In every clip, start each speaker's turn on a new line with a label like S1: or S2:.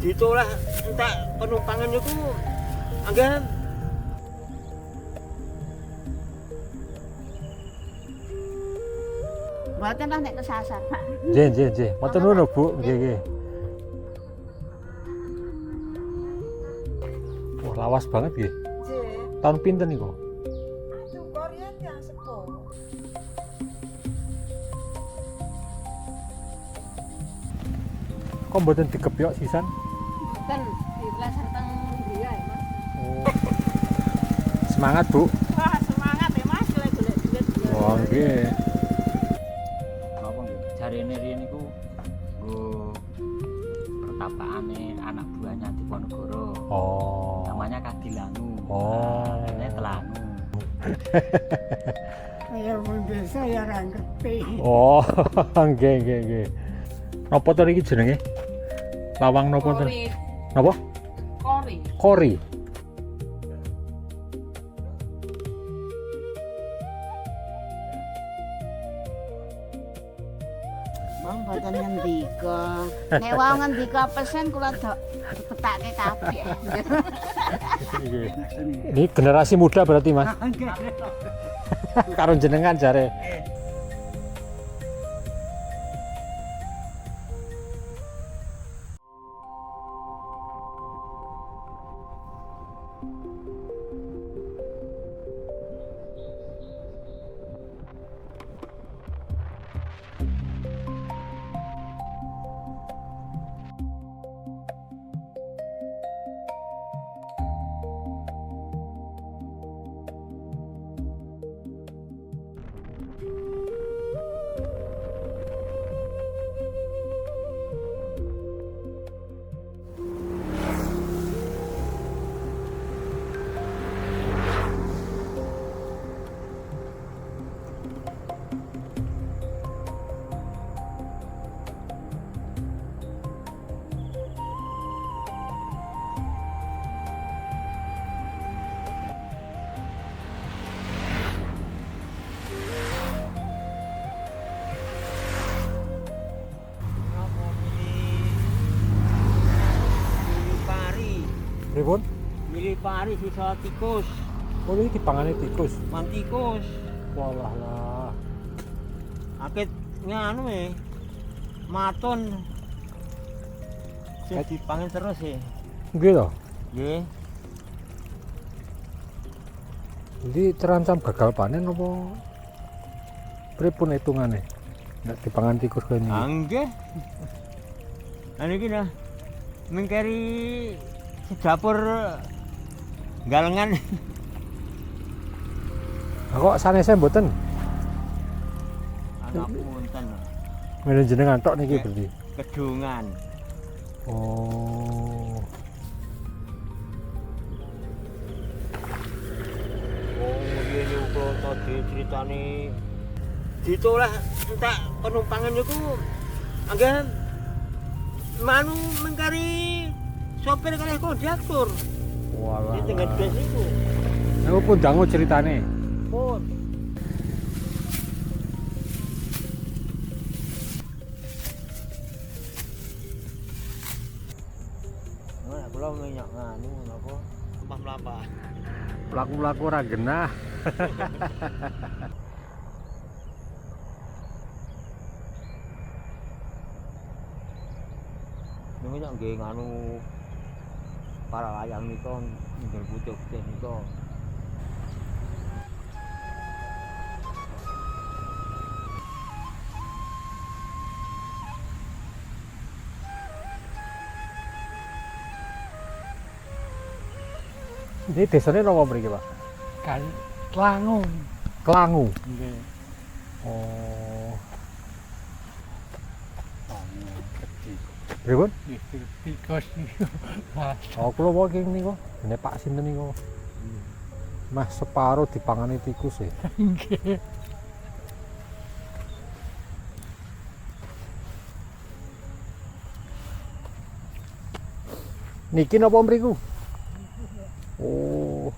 S1: Ditolah entak penumpangan niku anggen
S2: Mboten lah nek kesasar, Pak.
S3: Nggih. Matur nuwun, Bu. Nggih. Wah, lawas banget nggih.
S2: Nggih.
S3: Tahun pinten niku?
S2: Aduh, Korea yang sepuh.
S3: Kok mboten dikepyok sisan?
S2: Mboten dilaser teng Gria ya, Mas.
S3: Oh. Semangat, Bu.
S2: Wah, semangat ya, Mas, golek-golek duit.
S3: Wah, nggih.
S1: apa nggih jarene riyen niku nggo pertapaane anak buahnya Diponegoro.
S3: Oh.
S1: Namanya Kadilanu.
S3: Oh.
S1: Katanya Telanu.
S2: Ya wong desa ya ra ngerti.
S3: Oh, nggih. Napa to niki jenenge? Lawang napa to?
S2: Kori.
S3: Napa?
S2: Kori.
S3: Kori.
S2: Wong mboten ngendika. Nek wong ngendika pesen kula betake kabeh.
S3: Ini generasi muda berarti, Mas. Karo jenengan jare. Pripun?
S1: Milih pari sisa tikus,
S3: Oh, iki dipangane tikus.
S1: mantikus.
S3: Walah lah.
S1: Akit nganu maton. Sing
S3: Ket-
S1: dipangan terus
S3: Nggih to.
S1: Nggih.
S3: Jadi terancam gagal panen apa pripun hitungane? Nek dipangan tikus kene iki.
S1: Nggih. Lah niki nah mengkeri dapur galengan.
S3: Kok sanese mboten?
S1: Anak punten
S3: Menen jenengan tok niki berarti.
S1: kedungan.
S3: Oh.
S1: Oh, ngene uga tadi ceritane ditolah entak penumpangan niku anggen manu mengkari sopir kalih kondektur.
S3: Walah.
S1: Di tengah bus niku.
S3: Niku pun dangu ceritane.
S1: Pun. Nah, kula minyak nganu napa? Tumpah mlampah.
S3: Pelaku-pelaku ora genah.
S1: Niku nek nggih nganu para layang nika nggih pucuk nika.
S3: Ini desane napa mriki, Pak?
S4: Kan Langung.
S3: Kelangu.
S4: Nggih.
S3: Oh.
S4: Gede.
S3: Pripun?
S4: Tikus niku.
S3: Oh, kula wae niku. Dene Pak sinten niku? Mas separo dipangani tikus e.
S4: Nggih.
S3: Niki napa mriku? Oh.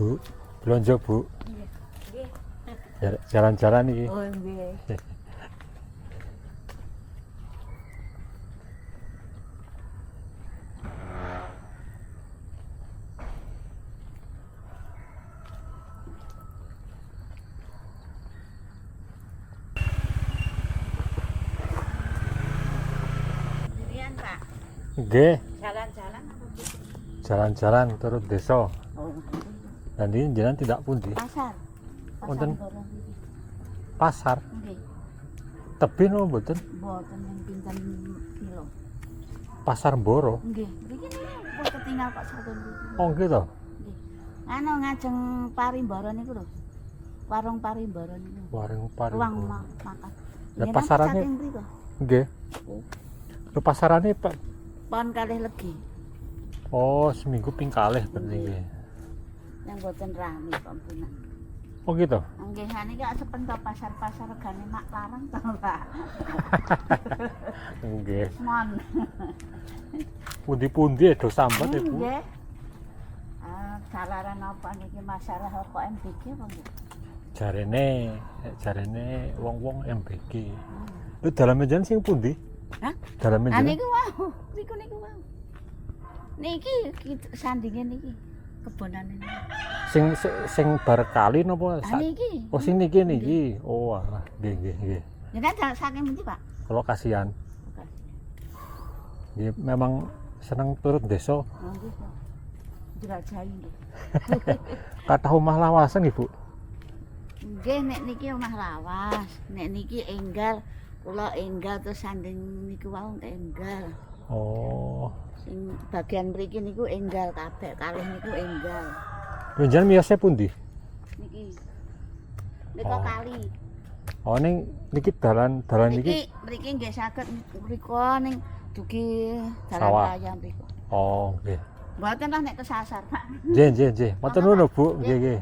S3: Bu, belanja Bu.
S2: Nggih.
S3: Jalan-jalan iki.
S2: Oh nggih. Sendirian, Pak.
S3: Nggih,
S2: Jalan-jalan apa Bu?
S3: jalan-jalan turut desa.
S2: Oh,
S3: Dan ini jalan tidak pundi.
S2: pasar.
S3: Wonten?
S2: Borong iki.
S3: Pasar.
S2: Nggih.
S3: Tebih napa mboten?
S2: Mboten yang pinten kilo.
S3: Pasar Boro.
S2: Nggih, mriki niku ketinggal Pak Satun iki.
S3: Oh gitu.
S2: Nggih. Anu ngajeng Parimbara niku lho. Warung Parimbara niku.
S3: Warung
S2: Ruang
S3: Parimbara.
S2: makan.
S3: Lah
S2: Nggih,
S3: pasarannya?
S2: saking mriko.
S3: Nggih.
S2: Oh.
S3: Lho pasarane Pak.
S2: Pon kalih legi.
S3: Oh, seminggu ping kalih berarti nggih.
S2: Yang boten rame pampunan.
S3: Oh gitu.
S2: Nggih, niki sepento pasar-pasar regane mak larang to, Pak.
S3: Nggih.
S2: Mon.
S3: Pundi-pundi do sambat ya, Bu.
S2: Nggih. Jalaran apa niki masalah apa MBG apa nggih?
S3: Jarene wong-wong MBG. Lho dalam menjan sing pundi?
S2: Hah?
S3: Dalam menjan.
S2: Niku wau, niku wau. Niki sandinge niki kebonane niki.
S3: Sing bar kali napa?
S2: Niki.
S3: Oh sing niki. Oh alah, nggih.
S2: Ya kan saking pundi, Pak?
S3: Kalau kasihan. Nggih, memang seneng turut desa.
S2: Oh nggih, Pak. Jelajahi nggih.
S3: Kathah omah lawasan, Ibu.
S2: Nggih, nek niki omah lawas, nek niki enggal, kula enggal terus sanding niku wau enggal.
S3: Oh.
S2: Sing bagian mriki niku enggal kabeh, kalih niku enggal.
S3: Menjan miyose pundi?
S2: Niki. Nika
S3: Oh.
S2: kali.
S3: Oh ning niki dalan niki.
S2: Mriki nggih saged mriko ning dugi dalan
S3: Sawah.
S2: raya mriko.
S3: Oh, nggih.
S2: Mboten lah nek kesasar, Pak.
S3: Nggih. Matur nuwun, Bu. Nggih.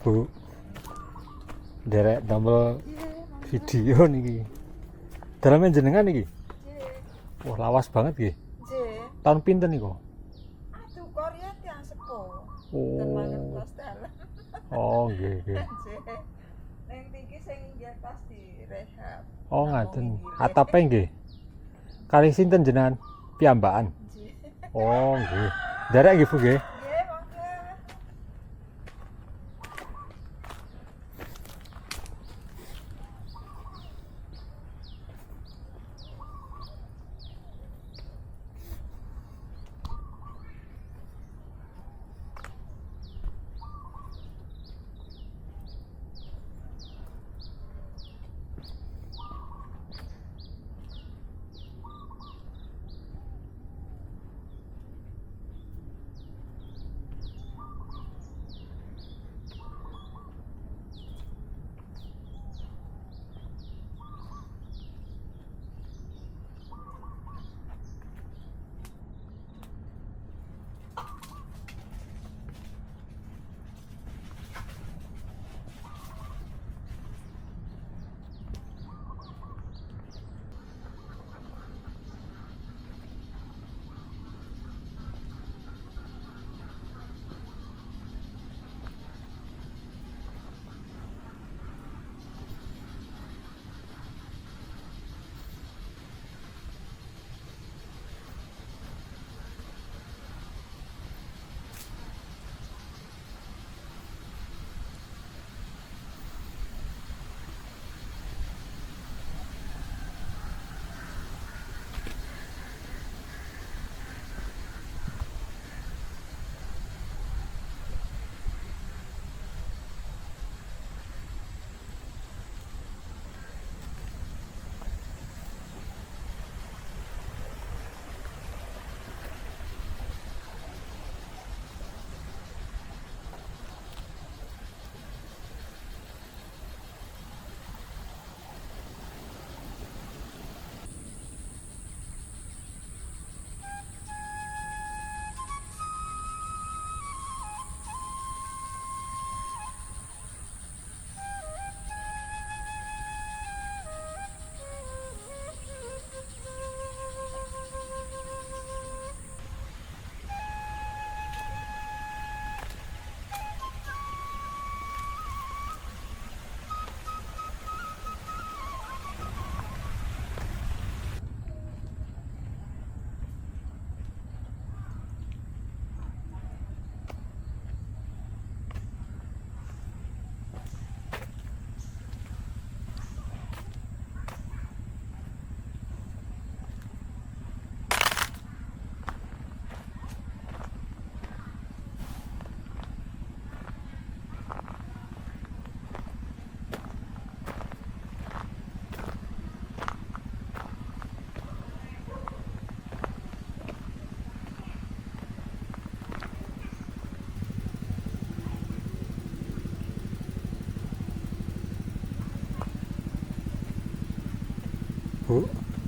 S3: Bu. Derek damel video niki. Daleme jenengan niki. Wah, lawas banget nggih.
S5: Nggih.
S3: Tahun pinten niku?
S5: Aduh, Korea tiang sepuh.
S3: Oh.
S5: Mangertos dalan.
S3: Oh, nggih.
S5: Nggih. Ning iki sing nggih pas direhab.
S3: Oh, ngaten. Atape nggih. Kali sinten jenengan? Piyambakan.
S5: Nggih.
S3: Oh, nggih. Derek nggih, Bu nggih.
S5: Nggih, monggo.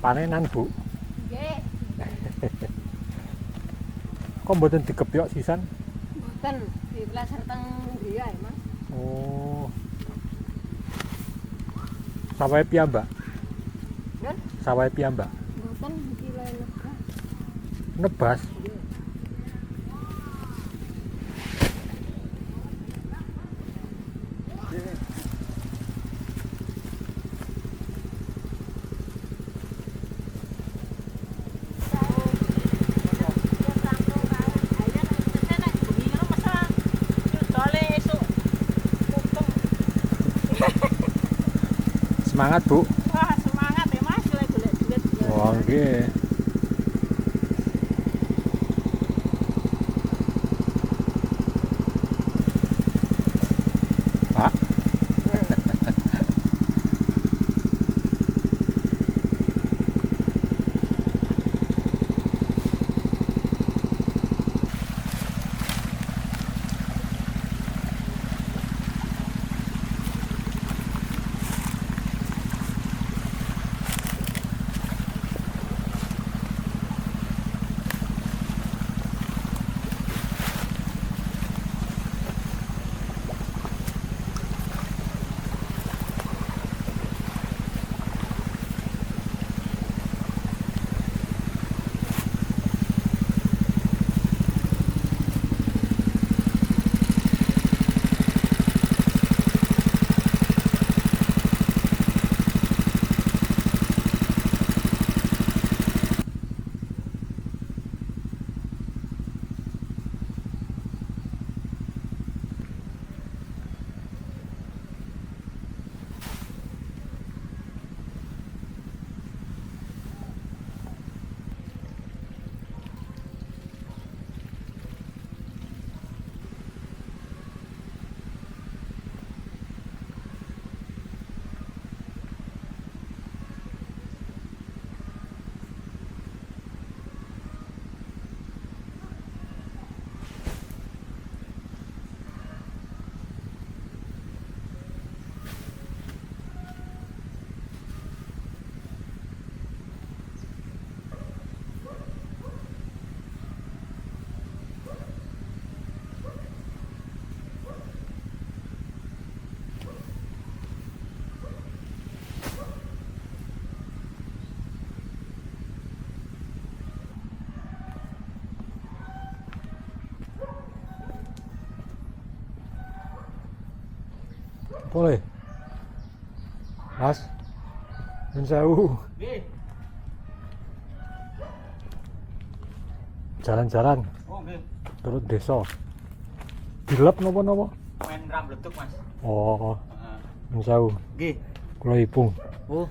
S3: panenan, Bu.
S6: Nggih,
S3: Kok mboten dikebyok sisan?
S6: mboten diplaser teng ndi ae, Mas.
S3: Oh. Sawahe piyambak.
S6: Nggih,
S3: Sawahe piyambak.
S6: mboten iki lho nebas.
S3: Nebas. Semangat, Bu.
S6: Wah, semangat ya, Mas, golek duit.
S3: Oh, nggih. Pak. Boleh. Mas. Nyun sewu.
S1: Nggih.
S3: Jalan-jalan
S1: Oh, nggih.
S3: turut desa. Dilep napa-napa?
S1: Main rambletuk, Mas.
S3: Oh,
S1: Heeh.
S3: nyun sewu.
S1: Nggih.
S3: Kula ipung.
S1: Oh,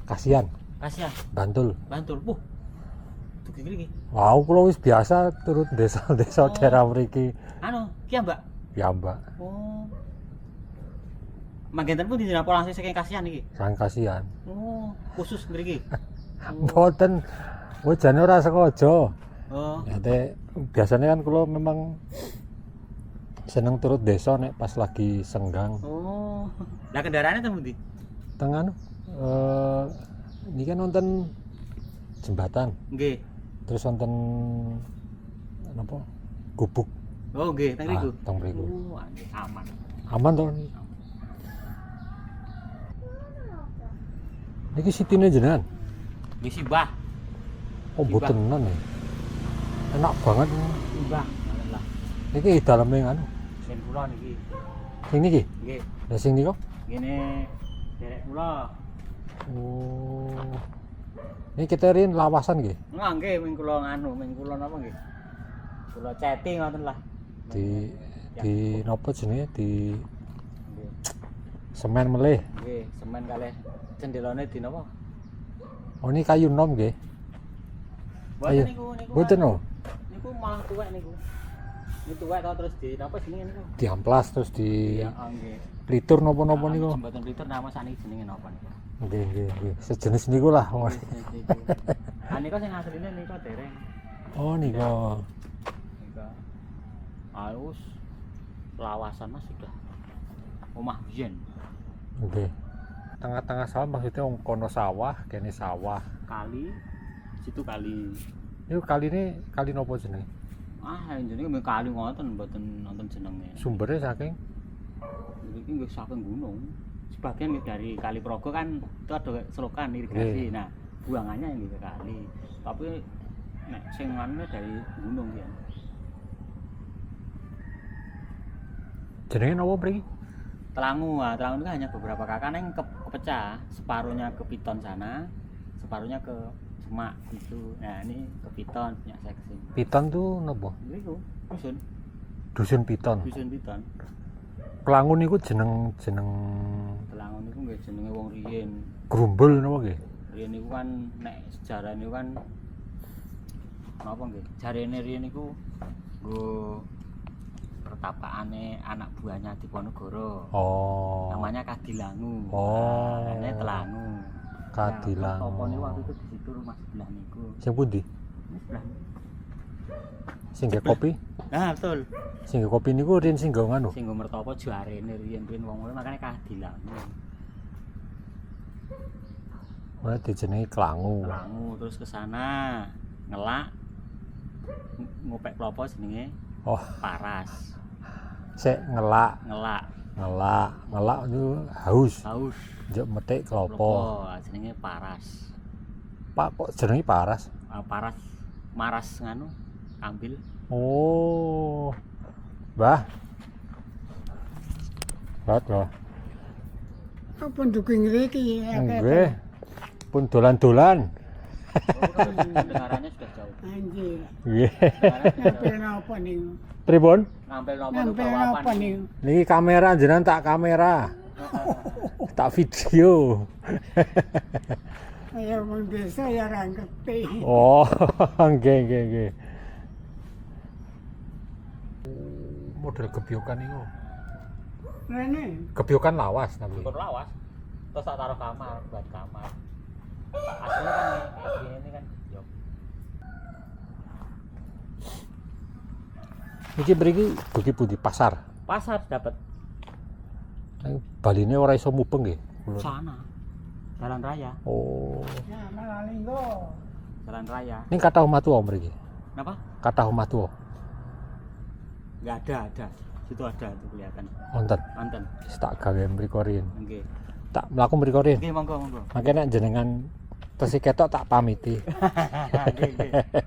S3: Kasihan.
S1: kasihan.
S3: Bantul.
S1: Bantul. Tuh iki.
S3: Wow, kula wis biasa turut desa-desa
S1: Oh.
S3: daerah mriki
S1: Anu, ki Mbak.
S3: piyambak.
S1: Oh. Mangkenten pun dinapa langsung saking kasihan iki.
S3: Sang kasihan.
S1: Oh, khusus mriki.
S3: Mboten. Wejane ora sengaja.
S1: Oh.
S3: Ate biasanya kan kula memang seneng turut desa nek pas lagi senggang.
S1: Oh. Lah kendaraannya teng pundi?
S3: Tengah ini kan nonton jembatan,
S1: Nggih.
S3: terus nonton apa? Gubuk.
S1: Oh, nggih, teng mriku.
S3: Teng mriku.
S1: Oh, nggih, aman.
S3: Aman to. Niki sitine jenengan.
S1: Nggih Simbah.
S3: Oh, mbotenan ya. Enak banget.
S1: Simbah. Lah,
S3: Niki daleme anu.
S1: sen kula niki.
S3: Sing niki.
S1: Nggih.
S3: Lah sing niku.
S1: Ngene derek kula.
S3: Oh. Ini kita rin lawasan nggih.
S1: Nggih, ming kula nganu, ming kula napa nggih? Kula chatting ngoten lah.
S3: Di napa jenenge di
S1: Nggih.
S3: semen melih.
S1: Nggih, semen kalih cendelane di napa?
S3: Oh, ini kayu nom nggih. Ayo.
S1: Boten niku.
S3: Mboten oh.
S1: Niku malah tuwek niku. Niku tuwek to terus di napa jenenge niku?
S3: Diamplas terus di
S1: Iya, nggih.
S3: plitur napa-napa niku.
S1: Jembatan Blitar nama saniki jenenge napa niku?
S3: Nggih, nggih. Sejenis niku lah.
S1: Ah niku sing asline niku dereng.
S3: Oh, niku.
S1: Niku. Halus lawasan Mas sudah omah biyen.
S3: Nggih. Tengah-tengah sawah maksudnya wong kono sawah, kene sawah.
S1: Kali situ kali.
S3: Iku kali ini kali nopo jenenge?
S1: Yang jenenge kali ngoten mboten nonton jenenge.
S3: Sumbernya saking
S1: Iki nggih saking gunung. Sebagian dari Kali Progo kan itu ada selokan irigasi. Nah, buangannya yang ke kali. Tapi nek sing anu dari gunung ya.
S3: jenenge nopo mriki?
S1: Telangu, Telangu itu hanya beberapa kakak yang kepecah, separuhnya ke Piton sana, separuhnya ke Semak gitu. Nah ini ke Piton punya seksi.
S3: Piton tuh nopo?
S1: Itu dusun,
S3: Dusun Piton.
S1: dusun Piton.
S3: Pelangun niku jeneng
S1: Telangu itu nggak jenenge wong riyen.
S3: Grumbul nopo nggih?
S1: Riyen niku kan nek sejarah niku kan napa nggih? Jarene riyen niku nggo pertapakane anak buahnya Diponegoro.
S3: Oh.
S1: Namanya Kadilangu.
S3: Oh.
S1: Nah, ini Telangu.
S3: Kadilangu.
S1: Nah, toponya waktu itu di situ rumah sebelah niku.
S3: Sing pundi?
S1: Ini sebelah.
S3: Sing nggih kopi?
S1: Nah, betul.
S3: Sing nggih kopi niku rin sing nggo nganu.
S1: Sing nggo mertopo jarene riyen-riyen wong ngono makane Kadilangu.
S3: Ora dijenengi Klangu.
S1: Telangu terus ke sana ngelak ngopek klopo jenenge
S3: Oh,
S1: Paras.
S3: sik ngelak niku haus.
S1: Haus
S3: Njuk metik klopo.
S1: klopo jenenge Paras.
S3: Pak kok jenenge Paras?
S1: Paras maras nganu ambil.
S3: Oh. Mbah. Mbah.
S4: Apa duking ngriki
S3: Nggih. Pun dolan-dolan.
S1: Dengarannya sudah jauh.
S4: anjir.
S3: Nggih.
S4: Nampil napa niku?
S3: Pripun?
S1: Nampil nopo
S4: Nampil napa niku?
S3: Niki kamera jenengan tak kamera. Tak video.
S4: Kaya wong desa ya ra ngerti.
S3: Oh, nggih. Model gebyokan niku.
S4: Rene
S3: Gebyokan lawas tapi.
S1: Bukan lawas. Terus tak taruh kamar, buat kamar. Aslinya kan kayak gini ini kan yok.
S3: Iki mriki dugi pundi pasar.
S1: Pasar dapat
S3: Baline ora iso mubeng nggih.
S1: sana. Jalan raya,
S3: Oh.
S4: ya malah linggo.
S1: jalan raya.
S3: Ini kathah omah tuwa mriki.
S1: Kenapa?
S3: Kathah omah tuwa.
S1: Enggak ada. Situ ada itu kelihatan.
S3: Wonten.
S1: Manten.
S3: Wis tak gawe mriko rin.
S1: Nggih.
S3: Tak mlaku mriko rin.
S1: Nggih, monggo.
S3: Mangke nek jenengan tesi ketok tak pamiti.
S1: Nggih.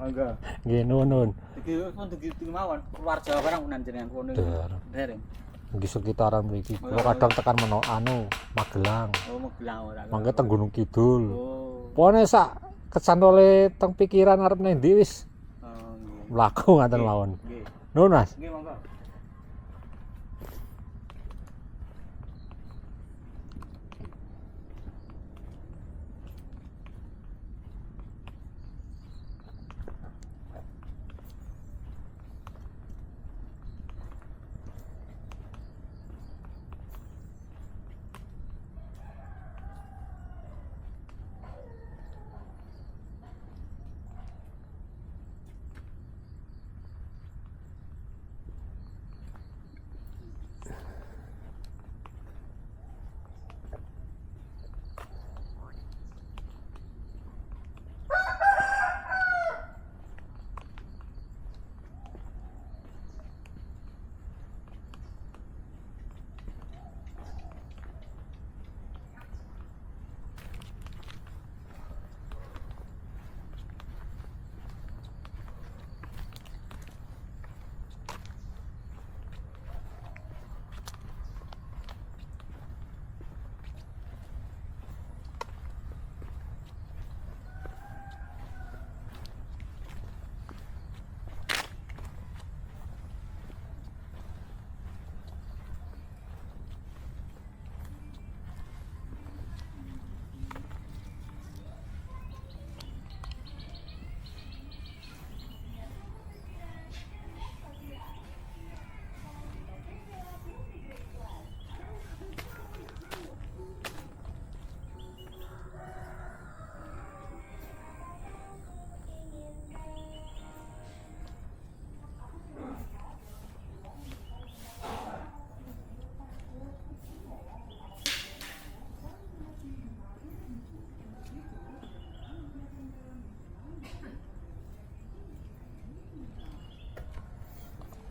S1: Monggo.
S3: Nggih nuwun.
S1: Iki pun dugi mawon keluar Jawa barang unan jenengan kono.
S3: Der.
S1: Dereng.
S3: Nggih sekitaran mriki. Kula kadang tekan meno Magelang.
S1: Oh, mau bilang ora.
S3: Mangke teng Gunung Kidul.
S1: Oh.
S3: Pokoknya sak kesan oleh teng pikiran arep nang ndi wis
S1: Oh, nggih.
S3: mlaku ngaten mawon.
S1: Nggih.
S3: Nuwun Mas.
S1: Nggih, monggo.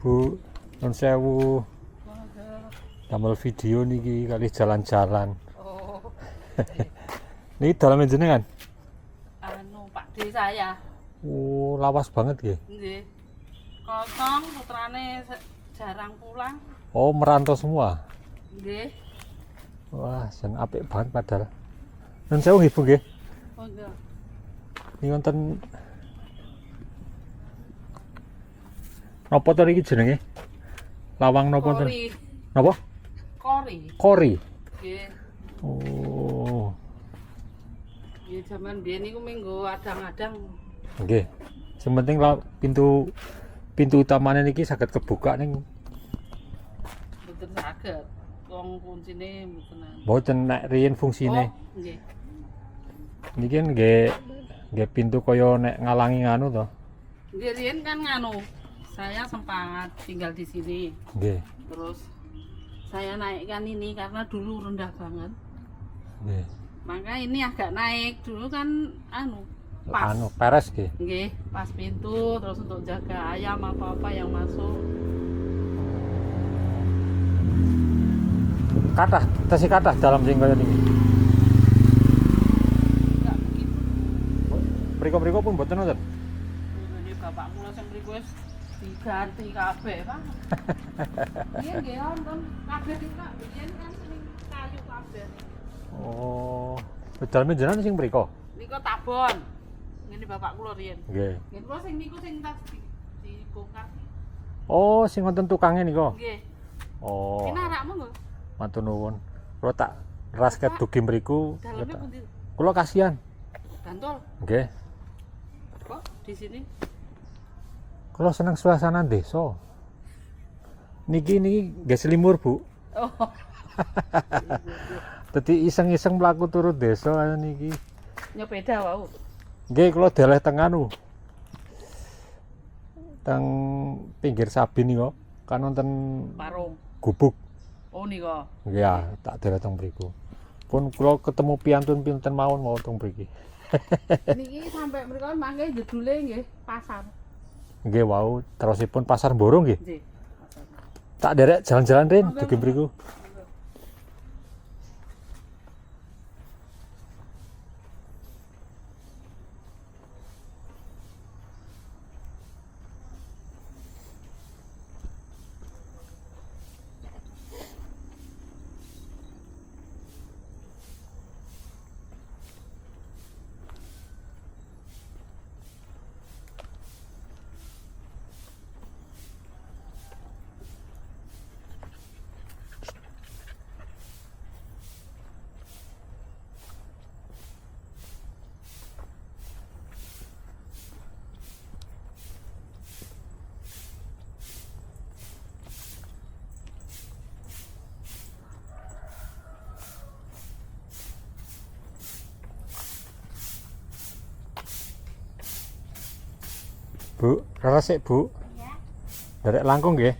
S3: Bu, nun sewu. Damel video niki kali jalan-jalan.
S6: Oh,
S3: Niki dalam jenengan.
S6: anu Pak D saya.
S3: Oh, lawas banget nggih.
S6: Nggih. Kosong putrane jarang pulang.
S3: Oh, merantau semua.
S6: Nggih.
S3: Wah, jan apik banget padahal. Nun sewu nggih Bu nggih.
S6: Oh, nggih.
S3: Ini wonten napa to niki jenenge? Lawang napa to?
S6: Kori.
S3: Napa?
S6: Kori.
S3: Kori.
S6: Nggih.
S3: Oh,
S6: Nggih jaman biyen niku minggu adang-adang.
S3: nggih. Sementing pintu utamanya niki saged kebuka ning
S6: Mboten saged. Wong kuncine mboten anu.
S3: mboten nek riyen fungsine.
S6: Oh, nggih.
S3: Niki kan nggih pintu kaya nek ngalangi nganu to.
S6: Nggih riyen kan nganu. Saya sempat tinggal di sini.
S3: Nggih.
S6: Terus saya naikkan ini karena dulu rendah banget.
S3: Nggih.
S6: Maka ini agak naik. Dulu kan anu pas.
S3: Anu peres nggih.
S6: Nggih, pas pintu terus untuk jaga ayam apa-apa yang masuk.
S3: Kathah, tesih kathah dalam sing kaya niki.
S6: Enggak begitu.
S3: Mriko-mriko pun mboten wonten.
S6: Ini bapak kula sing mriku wis diganti kabeh, Pak. Iya nggih wonten kabeh kita biyen kan sering kayu kabeh.
S3: Oh, dalem jenengan sing mriko.
S6: Niku tabon. Ini bapak kula riyen.
S3: Nggih.
S6: Nggih kula sing niku sing tas dibongkar.
S3: Oh, sing wonten tukangnya niku.
S6: Nggih.
S3: Oh,
S6: Ini arakmu lho.
S3: matur nuwun. Kula tak ras ket dugi mriku.
S6: Dalamnya pundi?
S3: Kula kasihan.
S6: Gantol.
S3: Nggih.
S6: Kok di sini?
S3: Kula seneng suasana desa. Niki nggih selimur, Bu.
S6: Oh.
S3: Dadi iseng-iseng mlaku turun desa kaya niki.
S6: Nyepeda wau.
S3: Nggih, kula deleh teng anu. Teng pinggir Sabin niku kan wonten
S6: Parung.
S3: gubuk.
S6: Oh nika.
S3: Nggih ya, tak deleh teng mriku. Pun kula ketemu piantun-piantun mawon mau teng mriki.
S6: Niki sampai mriko mangke jedule nggih pasar.
S3: Nggih wau, terusipun pasar Mboro nggih.
S6: Nggih.
S3: Tak derek jalan-jalan rin dugi mriku. Bu, rara sik, Bu. Derek langkung nggih.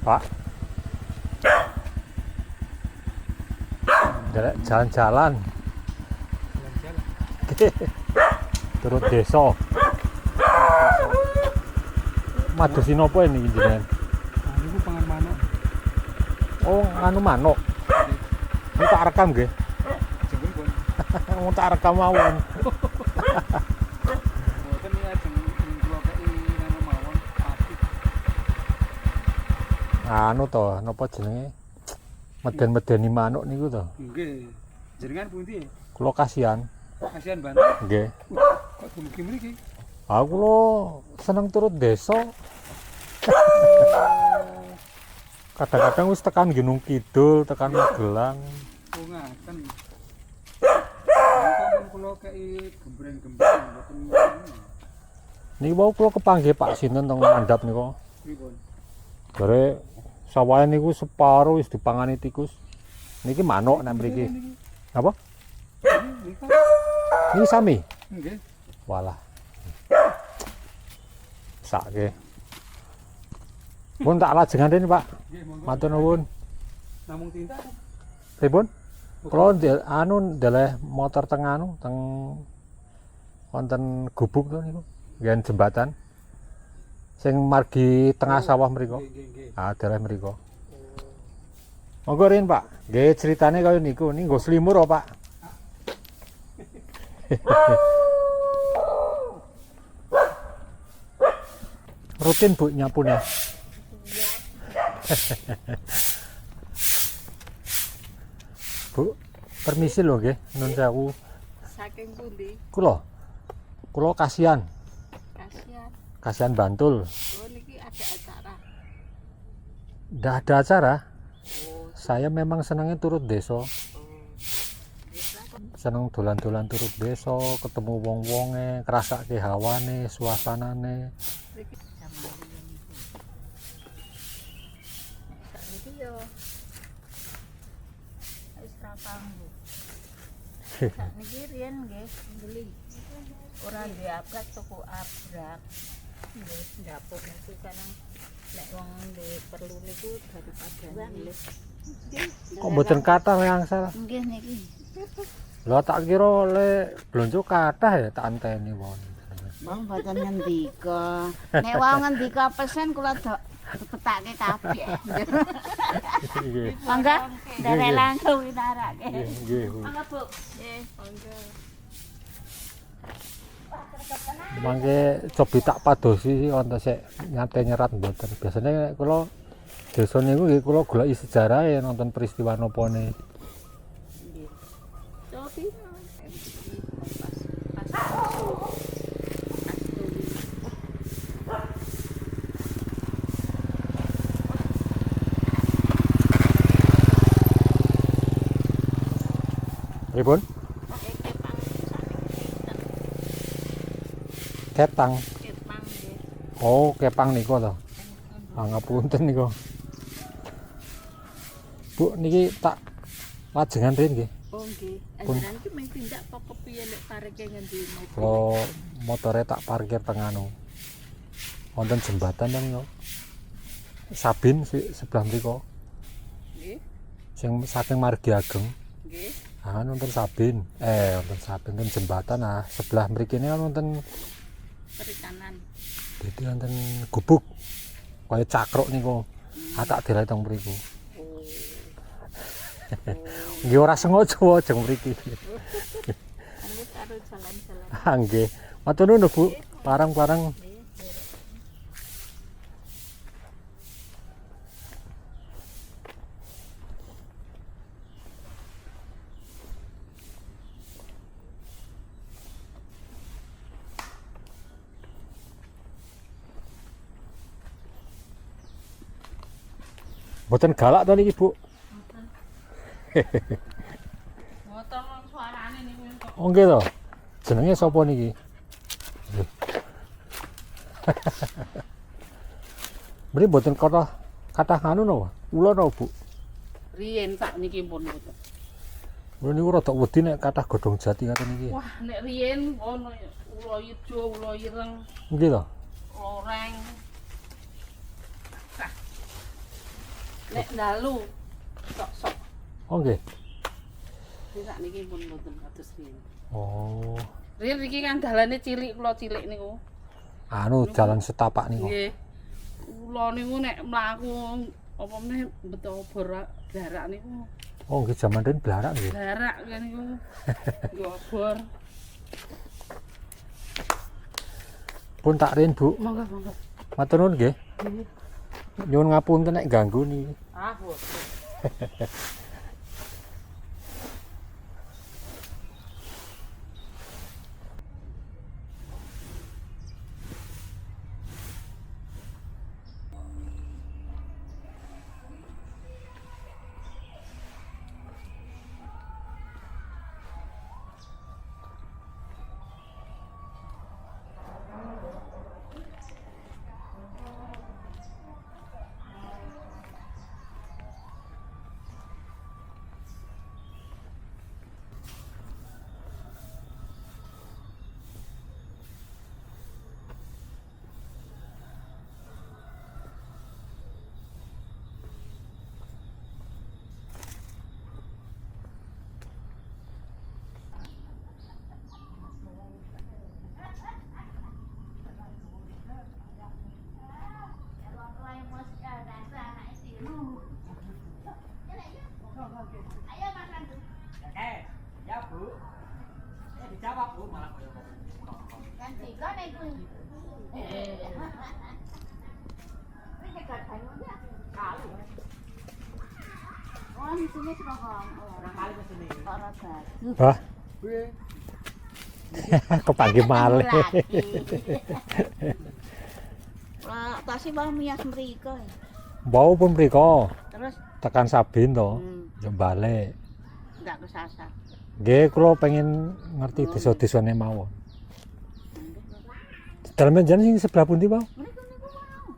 S3: Pak. Jalan-jalan. Turut desa. Madosi nopo ini jenengan?
S4: Niku pangan manuk.
S3: Oh, anu manuk. Ini tak rekam nggih.
S1: Jemput pun.
S3: Mau tak rekam mawon.
S1: Boten ya jeng kula kei nang mawon pasti.
S3: Anu to, napa jenenge? Meden-medeni manuk niku to.
S4: Nggih. Jenengan pundi?
S3: Kula kasihan.
S4: Kasihan banget.
S3: Nggih.
S4: Kok dumugi mriki?
S3: Aku lo seneng turut desa. Kadang-kadang wis tekan Gunung Kidul, tekan Magelang.
S4: Oh ngaten. Kok kula kei gembreng-gembreng mboten
S3: Niki wau kula kepanggih Pak sinten teng mandap niku.
S4: pripun.
S3: Jare sawahe niku separo wis dipangani tikus. Niki manuk nek mriki. Apa?
S4: Nika.
S3: Niki sami.
S4: Nggih.
S3: Walah. Sake. Pun tak lajengan rene, Pak.
S4: Nggih monggo.
S3: Matur nuwun.
S4: Namung tinta.
S3: Pripun? Kula anu ndeleh motor teng anu teng wonten gubuk to niku. Ngen jembatan. Sing margi tengah sawah mriku.
S4: Nggih.
S3: Ah, daerah mriku. Monggo rin, Pak. Nggih critane kaya niku. Ini nggo slimur kok, Pak. Rutin Bu nyapune. Bu, permisi lho nggih, nun sewu.
S6: Saking pundi?
S3: Kula kasihan,
S6: Kasihan.
S3: kasihan Bantul.
S6: Oh niki ada acara.
S3: Ndak ada acara.
S6: Oh,
S3: Saya memang senangnya turut desa. Seneng dolan-dolan turut desa, ketemu wong-wonge, ngrasake hawane, suasanane.
S6: niki sama riyen iku. Sakniki yo wis ra panggo. Sakniki riyen nggih beli. Ora duwe abrak tuku abrak. Wis ndapuk niku karang nek wong duwe perlu niku daripada milih.
S3: Kok mboten kathah yang salah.
S2: Nggih niki.
S3: Lah tak kira le blonjo kathah ya tak anteni wong.
S2: Wong mboten ngendika. Nek wong ngendika pesen kula petake kabeh.
S3: Nggih.
S2: Mangga derek langsung winarake.
S3: Nggih.
S2: Mangga Bu.
S6: Nggih, monggo.
S3: Mangke cobi tak padosi wonten sik nyate nyerat mboten. Biasane nek kula desa niku nggih kula goleki sejarahe nonton peristiwa nopone.
S6: Cobi
S3: Pripun? Ketang.
S6: Kepang nggih.
S3: Oh, kepang niku to. Ah ngapunten niku. Bu niki tak lajengan rin nggih.
S6: Oh nggih.
S3: Pun.
S6: Ajaran ki mung tindak apa kepiye nek pareke ngendi mobil.
S3: Kalau motore tak parkir teng anu. Wonten jembatan to niku. Sabin sebelah mriku.
S6: Nggih.
S3: Sing saking Margi Ageng.
S6: Nggih.
S3: Ah wonten Sabin. Wonten Sabin ten jembatan nah sebelah mrikine kan wonten
S6: Perikanan.
S3: dadi wonten gubuk. Kaya cakruk niku. Ah tak deleh teng mriku. Nggih ora sengaja ajeng mriki.
S6: Nggih karo jalan-jalan.
S3: Ah nggih. Matur nuwun Bu. Parang-parang mboten galak to niki Bu.
S6: Motor nang suarane niku kok.
S3: Oh nggih to. Jenenge sapa niki? Nggih. Mriki mboten kathah anu napa? Ula napa Bu?
S6: Riyen sak niki pun mboten.
S3: Lha niku rada wedi nek kathah godhong jati ngaten niki.
S6: Wah, nek riyen ono ula ijo, ula ireng,
S3: Nggih to.
S6: loreng.
S7: Nek dalu sok-sok.
S3: Oh nggih.
S7: Sak niki pun mboten kados riyen.
S3: Oh.
S7: Riyen iki kan dalane cilik, kula cilik niku.
S3: Anu jalan setapak niku.
S7: Nggih. Kula niku nek mlaku apa meneh beto blarak niku.
S3: Oh nggih jaman riyen blarak nggih.
S7: Blarak kan niku. Nggo obor.
S3: Pun tak riyen Bu.
S7: Monggo monggo.
S3: Matur nuwun nggih. Nyuwun ngapunten nek ganggu niki.
S7: Ah, bos.
S1: Ya Bu. Dijawab Bu malah koyo
S2: Kan tiga nek ku. Ini katanya udah kali. Oh, di sini seraham.
S1: orang kali ke sini.
S2: Orang batu.
S3: Wah,
S4: Piye?
S3: kepanggih malih.
S2: Lah, pasti mau mias mriko.
S3: Bau pun mriko
S2: Terus
S3: tekan Sabin to.
S2: hmm,
S3: Yo balik.
S2: enggak kesasar.
S3: Nggih, kula pengen ngerti desa-desane mawon. Dalem jeneng sing sebelah pundi, Pak?
S2: Mriko niku mau.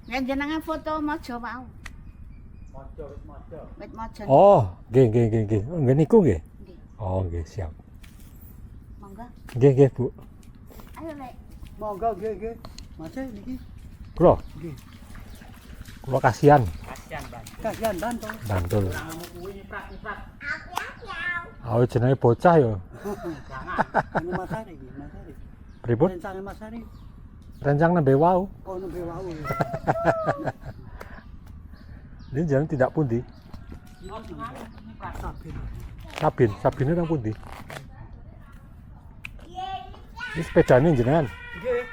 S2: Nek jenengan foto mojo mau.
S1: Mojo wis mojo.
S2: Wit mojo.
S3: Oh, nggih nggih nggih nggih. Oh, nggih niku nggih.
S2: Nggih.
S3: Oh, nggih, siap.
S2: Monggo.
S3: Nggih nggih, Bu.
S2: Ayo Lek.
S4: Monggo nggih. Mas niki
S3: Kula.
S4: nggih.
S3: Kula kasihan
S1: Kasihan Bang.
S4: Kasihan bantu.
S3: bantul.
S1: Orang ngomong kuwi nyiprat-nyiprat.
S3: Oh, jenenge bocah yo.
S1: Jangan.
S4: Ini Mas Ari iki, Mas Ari.
S3: Pripun?
S4: Rencange Mas Ari
S3: Rencang nembe wau.
S4: oh nembe wau.
S3: Ini jalan tidak pundi.
S1: Oh, jangan nyiprat.
S4: Sabin.
S3: Sabine nang pundi? Ini sepedane jenengan.
S4: Nggih.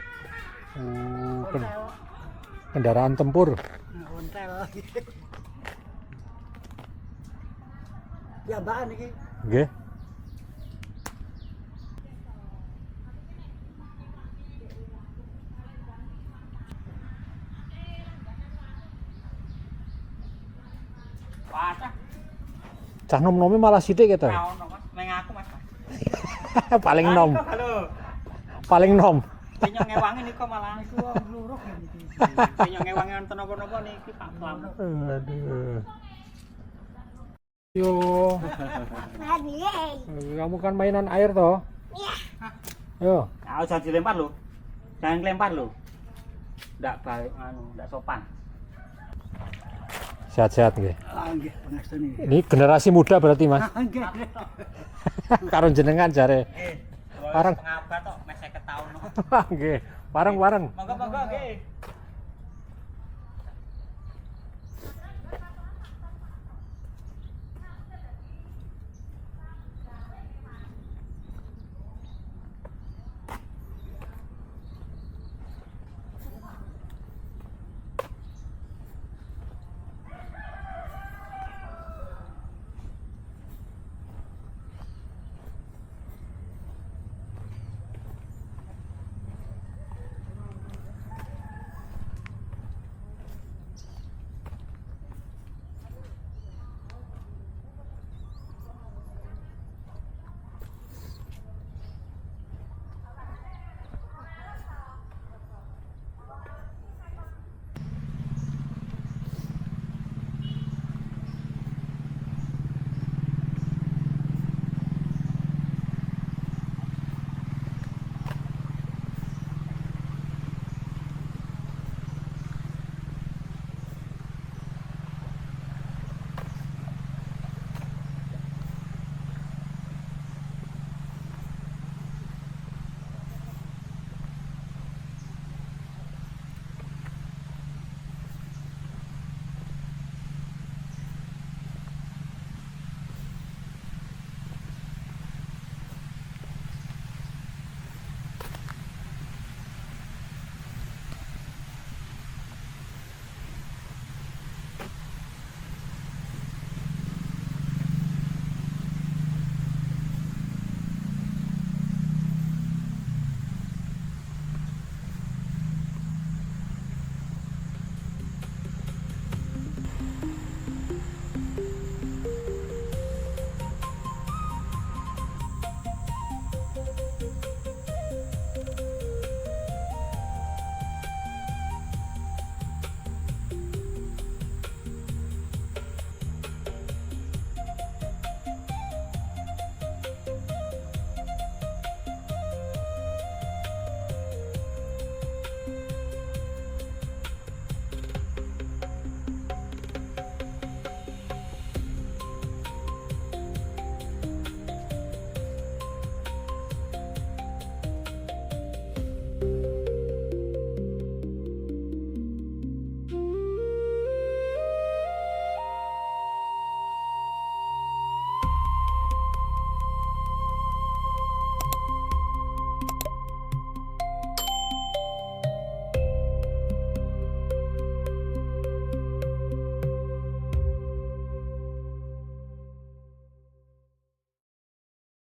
S3: Kendaraan tempur.
S4: Ontel. Ya mbak niki.
S3: Nggih.
S1: Wah, cah.
S3: Cah nom-nome malah sithik kita.
S1: Ora ono Mas, neng aku Mas.
S3: Paling nom.
S1: Halo.
S3: Paling nom.
S1: Penyok ngewangi niku malah niku mluruh niki. Penyok ngewangi wonten napa-napa niki Pak Slamet.
S3: Aduh. Yo. Kamu kan mainan air toh? Iya. Yo.
S1: Ah, jangan dilempar lho. Jangan lempar lho. Ndak baik anu, ndak sopan.
S3: Sehat-sehat nggih.
S4: Ah nggih, pangestune.
S3: Ini generasi muda berarti, Mas.
S4: Ah nggih.
S3: Karo jenengan jare.
S1: Parang
S3: Parang.
S1: pengabat tok mes 50 tahun.
S3: Nggih. Bareng-bareng.
S1: Monggo-monggo nggih.